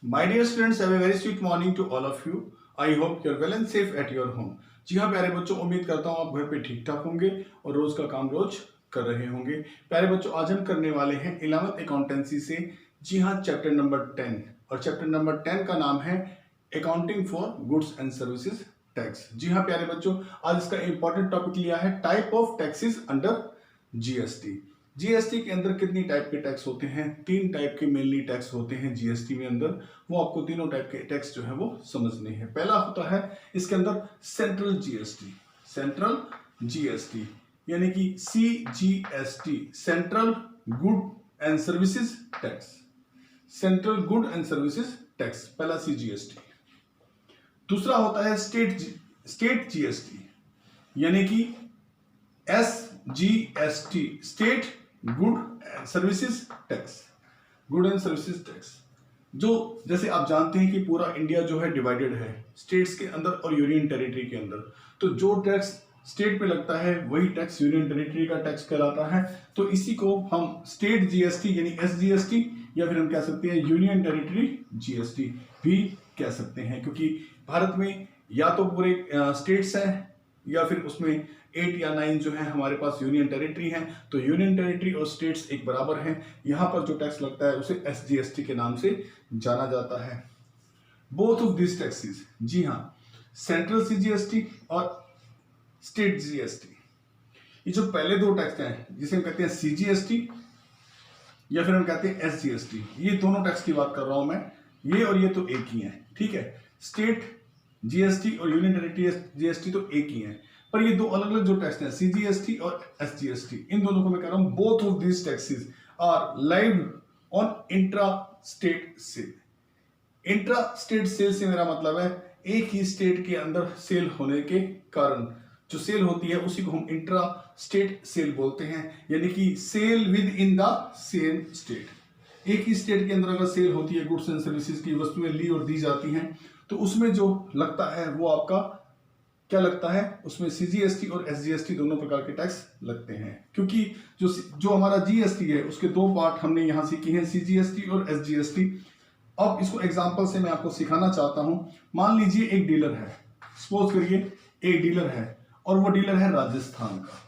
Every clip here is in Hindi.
My dear students, have a very sweet morning to all of you. I hope you are well and safe at your home. जी हाँ प्यारे बच्चों, उम्मीद करता हूँ आप घर पे ठीक ठाक होंगे और रोज का काम रोज कर रहे होंगे। प्यारे बच्चों, आज हम करने वाले हैं 11th अकाउंटेंसी से जी हाँ चैप्टर नंबर 10 और चैप्टर नंबर 10 का नाम है accounting for goods and services tax. जी हाँ प्यारे बच्चों, आज इसका इंपॉर्टेंट टॉपिक लिया है type of taxes under GST. GST के अंदर कितनी टाइप के टैक्स होते हैं? 3 टाइप के मेनली टैक्स होते हैं जीएसटी में अंदर। वो आपको तीनों टाइप के टैक्स जो है वो समझने हैं। पहला होता है इसके अंदर सेंट्रल जीएसटी, सेंट्रल जीएसटी यानी कि CGST, central good and services tax, central good and services tax, पहला सीजीएसटी। दूसरा होता है स्टेट जीएसटी यानी कि SGST, state good and services tax, good and services tax. जो जैसे आप जानते हैं कि पूरा इंडिया जो है डिवाइडेड है स्टेट्स के अंदर और यूनियन टेरिटरी के अंदर, तो जो टैक्स स्टेट पे लगता है वही टैक्स यूनियन टेरिटरी का टैक्स कहलाता है। तो इसी को हम स्टेट जीएसटी यानी एसजीएसटी या फिर हम कह सकते हैं यूनियन टेरिटरी जीएसटी भी कह सकते हैं, क्योंकि भारत में या तो पूरे स्टेट्स हैं या फिर उसमें 8 या 9 जो है हमारे पास यूनियन टेरिटरी हैं। तो यूनियन टेरिटरी और स्टेट्स एक बराबर हैं। यहाँ पर जो टैक्स लगता है उसे एसजीएसटी के नाम से जाना जाता है। बोथ ऑफ दिस टैक्सेस, जी हाँ, सेंट्रल सीजीएसटी और स्टेट जीएसटी, ये जो पहले दो टैक्स हैं जिसे हम कहते हैं सीजीएसटी या फिर हम कहते हैं एसजीएसटी, ये दोनों टैक्स की बात कर रहा हूं मैं। ये और ये तो एक ही है, ठीक है। स्टेट जीएसटी और यूनियन टेरिटरी जीएसटी तो एक ही है, पर ये दो अलग अलग जो टैक्स हैं सीजीएसटी और एसजीएसटी, इन दोनों को मैं कह रहा हूं both of these taxes are live on intra state sale. Intra state sale से मेरा मतलब है एक ही स्टेट के अंदर सेल होने के कारण जो सेल होती है उसी को हम इंट्रा स्टेट सेल बोलते हैं, यानी कि sale within the same state. एक ही स्टेट के अंदर अगर सेल होती है, गुड्स एंड सर्विसेज की वस्तुएं ली और दी जाती हैं, तो उसमें जो लगता है वो आपका क्या लगता है, उसमें सीजीएसटी और एसजीएसटी दोनों प्रकार के टैक्स लगते हैं। क्योंकि जो हमारा जीएसटी है उसके दो पार्ट हमने यहां सीखे हैं, सीजीएसटी और एसजीएसटी। अब इसको एग्जांपल से मैं आपको सिखाना चाहता हूं। मान लीजिए एक डीलर है, सपोज करिए एक डीलर है और वो डीलर है राजस्थान का,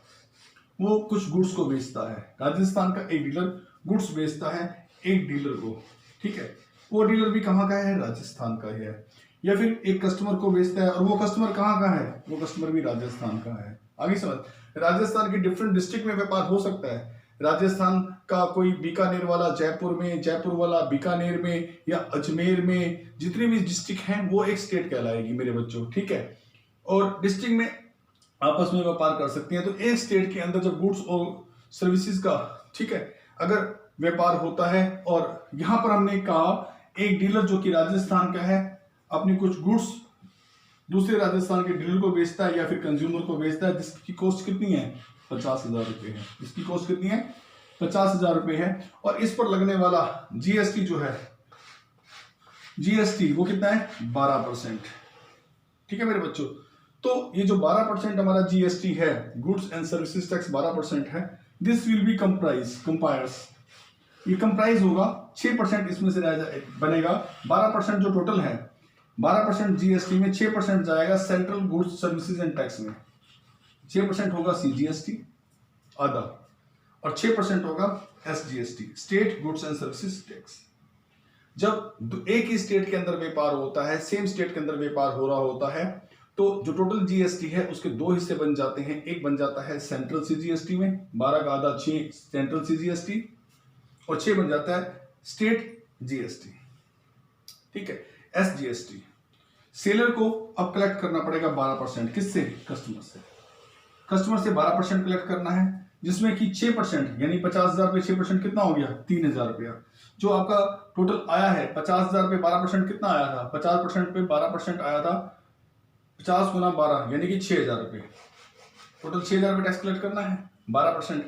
वो कुछ गुड्स को बेचता है। राजस्थान का एक डीलर गुड्स बेचता है एक डीलर को, ठीक है। वो डीलर भी कहाँ का है? राजस्थान का ही है। या फिर एक कस्टमर को बेचता है और वो कस्टमर कहाँ का है? वो कस्टमर भी राजस्थान का है। आगे समझ, राजस्थान के डिफरेंट डिस्ट्रिक्ट में व्यापार हो सकता है। राजस्थान का कोई बीकानेर वाला जयपुर में, जयपुर वाला बीकानेर में या अजमेर में, जितने भी डिस्ट्रिक्ट हैं वो एक स्टेट कहलाएगी मेरे बच्चों, ठीक है। और डिस्ट्रिक्ट में आपस में व्यापार कर सकती हैं। तो एक स्टेट के अंदर जब गुड्स और सर्विसेज का, ठीक है, अगर व्यापार होता है और यहां पर हमने कहा एक डीलर जो कि राजस्थान का है अपनी कुछ गुड्स दूसरे राजस्थान के डीलर को बेचता है या फिर कंज्यूमर को बेचता है, जिसकी कॉस्ट कितनी है? 50,000 रुपए है। जिसकी कॉस्ट कितनी है? 50,000 रुपए है। और इस पर लगने वाला जीएसटी जो है, जीएसटी वो कितना है? 12%, ठीक है मेरे बच्चों। तो ये जो 12% हमारा जीएसटी है, गुड्स एंड सर्विसेज टैक्स 12% है, दिस विल बी कंपायर्स, ये कंप्राइज होगा 6% इसमें से बनेगा। 12% जो टोटल है, 12% जीएसटी में 6% जाएगा central goods services and tax में, 6% होगा सीजीएसटी आधा और 6% होगा SGST, state goods and services tax. जब एक ही स्टेट के अंदर व्यापार होता है, सेम स्टेट के अंदर व्यापार हो रहा होता है, तो जो टोटल जीएसटी है उसके दो हिस्से बन जाते हैं। एक बन जाता है सेंट्रल सीजीएसटी में, 12 का आधा 6 सेंट्रल सीजीएसटी और 6 बन जाता है स्टेट जीएसटी, ठीक है। एसजीएसटी सेलर को अब कलेक्ट करना पड़ेगा 12%, किससे? कस्टमर से। कस्टमर से 12% कलेक्ट करना है, जिसमें कि 6% यानी 50,000 पे 6% कितना हो गया? 3,000 रुपया। जो आपका टोटल आया है 50,000 पे 12% कितना आया था? 50% पे 12% आया था 50 गुना 12 यानी कि 6,000 रुपये। टोटल 6,000 रुपये टैक्स कलेक्ट करना है, 12%।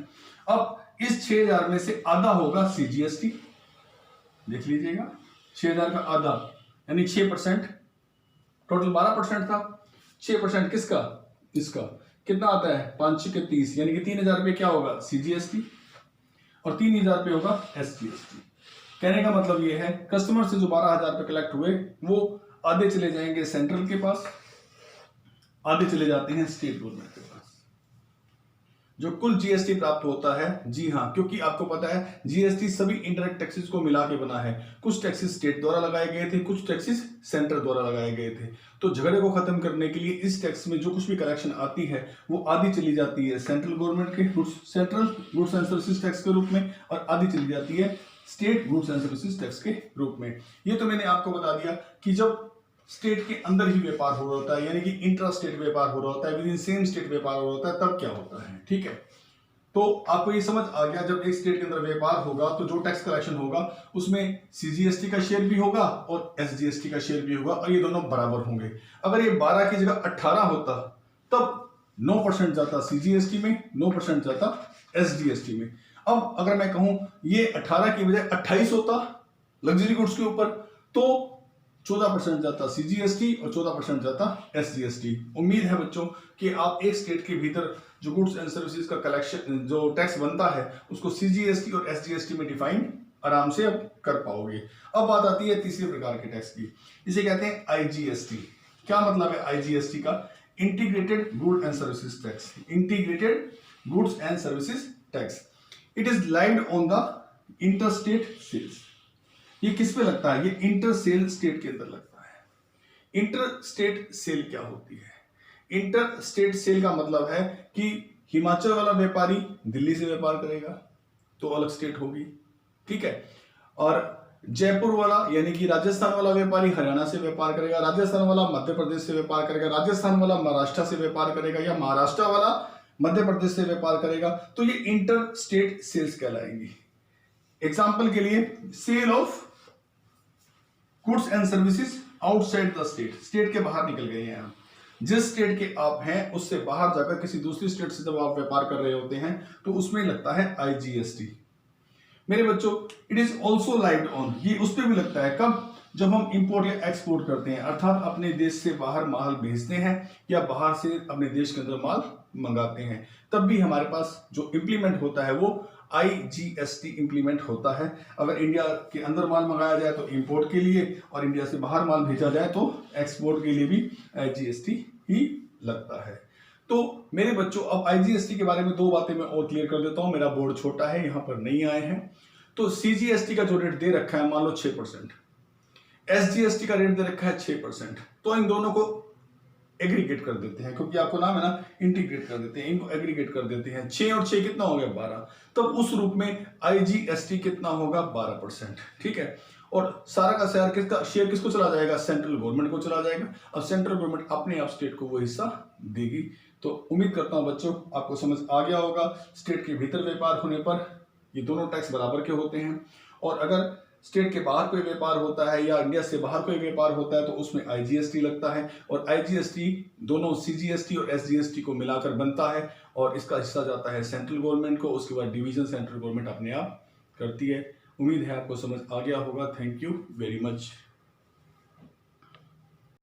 अब इस 6,000 में से आधा होगा सीजीएसटी, देख लीजिएगा, 6,000 का आधा यानी 6%। टोटल 12% था, 6% किसका? इसका। कितना आता है? 5 6 30 यानी कि 3,000 रुपये क्या होगा? सीजीएसटी और 3,000 रुपये होगा एसजीएसटी। कहने का मतलब ये है कस्टमर से जो 12,000 रुपए कलेक्ट हुए वो आधे चले जाएंगे सेंट्रल के पास, आधे चले जाते हैं स्टेट गवर्नमेंट के पास। जो कुल जीएसटी प्राप्त होता है, जी हाँ, क्योंकि आपको पता है जीएसटी सभी इंडायरेक्ट टैक्सेस को मिला के बना है। कुछ टैक्सेस स्टेट द्वारा लगाए गए थे, कुछ टैक्सेस सेंटर द्वारा लगाए गए थे। तो झगड़े को खत्म करने के लिए इस टैक्स में जो कुछ भी कलेक्शन आती है वो आधी चली जाती है सेंट्रल गवर्नमेंट के central goods and services tax के रूप में और आधी चली जाती है state goods and services tax के रूप में। ये तो मैंने आपको बता दिया कि जब स्टेट के अंदर ही व्यापार हो रहा होता है, यानी कि इंट्रा स्टेट व्यापार हो रहा होता है, विद इन सेम स्टेट व्यापार हो रहा होता है, तब क्या होता है। ठीक है, तो आपको ये समझ आ गया, जब एक स्टेट के अंदर व्यापार होगा तो जो टैक्स कलेक्शन होगा उसमें सीजीएसटी का शेयर भी होगा और एसजीएसटी का शेयर भी होगा और ये दोनों बराबर होंगे। अगर ये 12 की जगह 18 होता तब 9% जाता सीजीएसटी में, 9% जाता एसजीएसटी में। अब अगर मैं कहूं ये 18 की बजाय 28 होता लग्जरी गुड्स के ऊपर तो 14% जाता सीजीएसटी और 14% जाता एसजीएसटी। उम्मीद है बच्चों कि आप एक स्टेट के भीतर जो गुड्स एंड सर्विसेज का कलेक्शन जो टैक्स बनता है उसको सीजीएसटी और एसजीएसटी में डिफाइन आराम से अब कर पाओगे। अब बात आती है तीसरे प्रकार के टैक्स की, इसे कहते हैं आईजीएसटी। क्या मतलब है आईजीएसटी का? Integrated good and services tax. Integrated goods and services tax. It is laid on the interstate sales. ये किस पे लगता है? ये इंटर सेल स्टेट के अंदर लगता है। इंटर स्टेट सेल क्या होती है? इंटर स्टेट सेल का मतलब है कि हिमाचल वाला व्यापारी दिल्ली से व्यापार करेगा तो अलग स्टेट होगी, ठीक है, और जयपुर वाला यानी कि राजस्थान वाला व्यापारी हरियाणा से व्यापार करेगा, राजस्थान वाला मध्य प्रदेश से व्यापार करेगा, राजस्थान वाला महाराष्ट्र से व्यापार करेगा या महाराष्ट्र वाला मध्य प्रदेश से व्यापार करेगा, तो ये इंटर स्टेट सेल्स कहलाएंगी। एग्जाम्पल के लिए sale of goods and services outside the state. State के बाहर निकल गए हैं आप, जिस स्टेट के आप हैं उससे बाहर जाकर किसी दूसरी स्टेट से जब आप व्यापार कर रहे होते हैं तो उसमें लगता है आईजीएसटी। मेरे बच्चों, it is also laid on, ये उस पर भी लगता है कब? जब हम इंपोर्ट या एक्सपोर्ट करते हैं, अर्थात अपने देश से बाहर माल भेजते हैं या बाहर से अपने देश के अंदर माल मंगाते हैं, तब भी हमारे पास जो इंप्लीमेंट होता है वो आईजीएसटी इंप्लीमेंट होता है। अगर इंडिया के अंदर माल मंगाया जाए तो इंपोर्ट के लिए और इंडिया से बाहर माल भेजा जाए तो एक्सपोर्ट के लिए भी आईजीएसटी ही लगता है। तो मेरे बच्चों, अब आईजीएसटी के बारे में दो बातें मैं और क्लियर कर देता हूं। मेरा बोर्ड छोटा है, यहां पर नहीं आए हैं। तो सीजीएसटी का जो रेट दे रखा है मान लो 6%, एसजीएसटी का रेट दे रखा है 6%, तो इन दोनों को एग्रीगेट कर देते हैं, क्योंकि आपको नाम है ना, इंटीग्रेट कर देते हैं, इनको एग्रीगेट कर देते हैं। 6 और 6 कितना हो गया? 12। तब उस रूप में आईजीएसटी कितना होगा? 12%, ठीक है। और सारा का सारा किसका शेयर किसको चला जाएगा? सेंट्रल गवर्नमेंट को चला जाएगा। अब सेंट्रल गवर्नमेंट अपने आप स्टेट को वो हिस्सा देगी। तो उम्मीद करता हूं बच्चों आपको समझ आ गया होगा। स्टेट के भीतर व्यापार होने पर ये दोनों टैक्स बराबर के होते हैं, और अगर स्टेट के बाहर कोई व्यापार होता है या इंडिया से बाहर कोई व्यापार होता है तो उसमें आईजीएसटी लगता है, और आईजीएसटी दोनों सीजीएसटी और एसजीएसटी को मिलाकर बनता है और इसका हिस्सा जाता है सेंट्रल गवर्नमेंट को। उसके बाद डिवीजन सेंट्रल गवर्नमेंट अपने आप करती है। उम्मीद है आपको समझ आ गया होगा। Thank you very much.